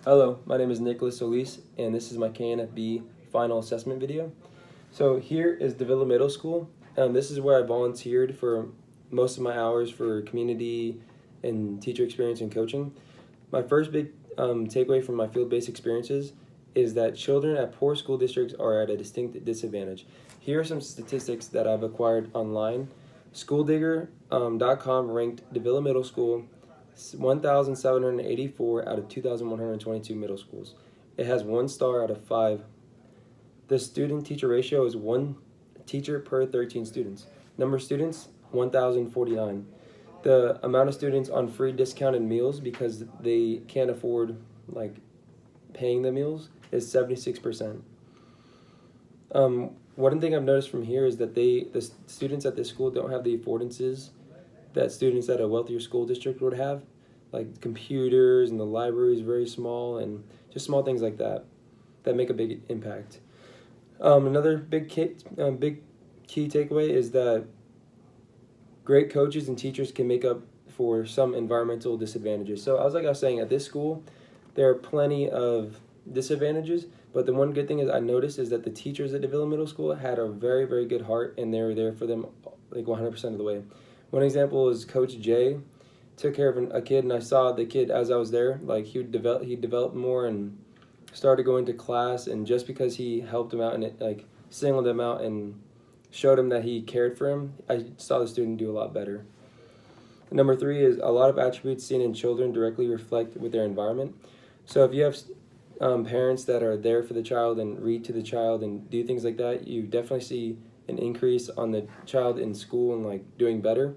Hello, my name is Nicholas Solis, and this is my Knfb final assessment video. So here is Davila Middle School. This is where I volunteered for most of my hours for community and teacher experience and coaching. My first big takeaway from my field-based experiences is that children at poor school districts are at a distinct disadvantage. Here are some statistics that I've acquired online. SchoolDigger.com ranked Davila Middle School 1,784 out of 2,122 middle schools. It has 1 star out of 5. The student-teacher ratio is 1 teacher per 13 students. Number of students, 1,049. The amount of students on free discounted meals because they can't afford paying the meals is 76%. One thing I've noticed from here is that the students at this school don't have the affordances that students at a wealthier school district would have, like computers, and the library is very small, and just small things like that make a big impact. Another big key takeaway is that great coaches and teachers can make up for some environmental disadvantages. So like I was saying, at this school, there are plenty of disadvantages, but the one good thing is I noticed is that the teachers at Davila Middle School had a very, very good heart, and they were there for them like 100% of the way. One example is Coach Jay took care of a kid, and I saw the kid as I was there, like he developed more and started going to class, and just because he helped him out and singled him out and showed him that he cared for him, I saw the student do a lot better. Number 3 is a lot of attributes seen in children directly reflect with their environment. So if you have parents that are there for the child and read to the child and do things like that, you definitely see an increase on the child in school and doing better.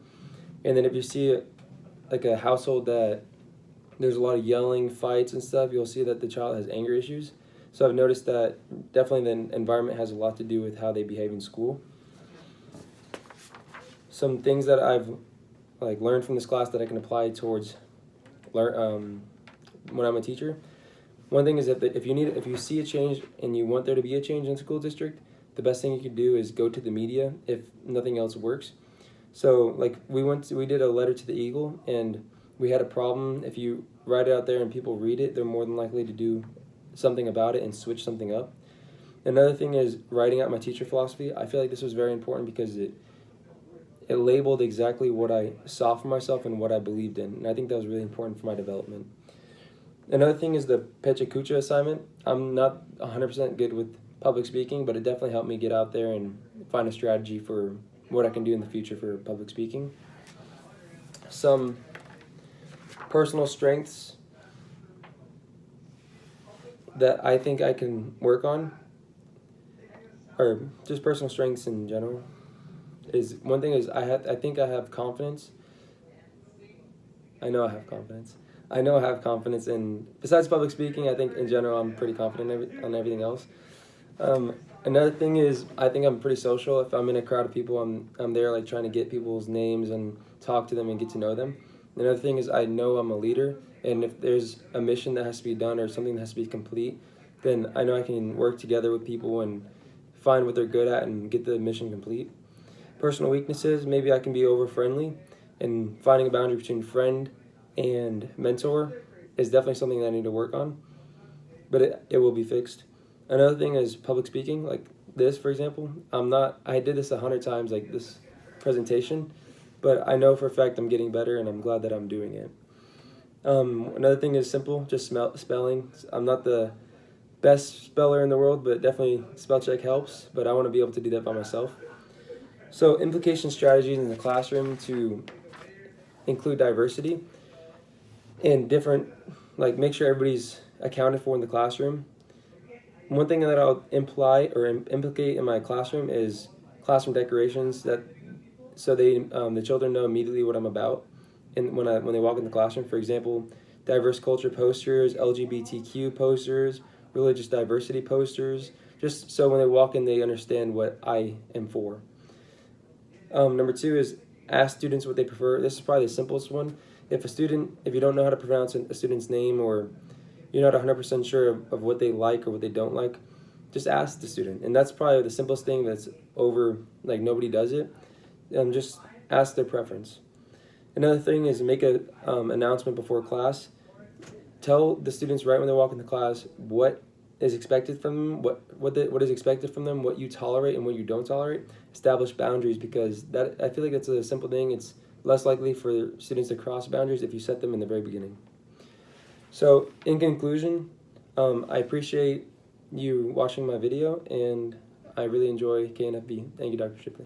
And then if you see a household that there's a lot of yelling, fights and stuff, you'll see that the child has anger issues. So I've noticed that definitely the environment has a lot to do with how they behave in school. Some things that I've learned from this class that I can apply towards when I'm a teacher. One thing is that if you see a change and you want there to be a change in the school district, the best thing you can do is go to the media if nothing else works. So we did a letter to the Eagle, and we had a problem. If you write it out there and people read it, they're more than likely to do something about it and switch something up. Another thing is writing out my teacher philosophy. I feel like this was very important because it labeled exactly what I saw for myself and what I believed in, and I think that was really important for my development. Another thing is the Pecha Kucha assignment. I'm not 100% good with public speaking, but it definitely helped me get out there and find a strategy for what I can do in the future for public speaking. Some personal strengths that I think I can work on, or just personal strengths in general, is one thing is I think I have confidence. I know I have confidence in, besides public speaking, I think in general I'm pretty confident on everything else. Another thing is I think I'm pretty social. If I'm in a crowd of people, I'm there trying to get people's names and talk to them and get to know them. Another thing is I know I'm a leader, and if there's a mission that has to be done or something that has to be complete, then I know I can work together with people and find what they're good at and get the mission complete. Personal weaknesses, maybe I can be over friendly, and finding a boundary between friend and mentor is definitely something that I need to work on, but it will be fixed. Another thing is public speaking, like this, for example. I did this 100 times, this presentation, but I know for a fact I'm getting better, and I'm glad that I'm doing it. Another thing is simple, just spelling. I'm not the best speller in the world, but definitely spell check helps, but I want to be able to do that by myself. So implication strategies in the classroom to include diversity and different, make sure everybody's accounted for in the classroom. One thing that I'll implicate in my classroom is classroom decorations, so the children know immediately what I'm about, and when they walk in the classroom. For example, diverse culture posters, LGBTQ posters, religious diversity posters, just so when they walk in they understand what I am for. Number 2 is ask students what they prefer. This is probably the simplest one. If you don't know how to pronounce a student's name, or you're not 100% sure of what they like or what they don't like, just ask the student. And that's probably the simplest thing that's over, nobody does it. Just ask their preference. Another thing is make an announcement before class tell the students right when they walk into class what is expected from them, what is expected from them, what you tolerate and what you don't tolerate. Establish boundaries, because that, I feel like that's a simple thing. It's less likely for students to cross boundaries if you set them in the very beginning. So in conclusion, I appreciate you watching my video, and I really enjoy Knfb. Thank you, Dr. Shipley.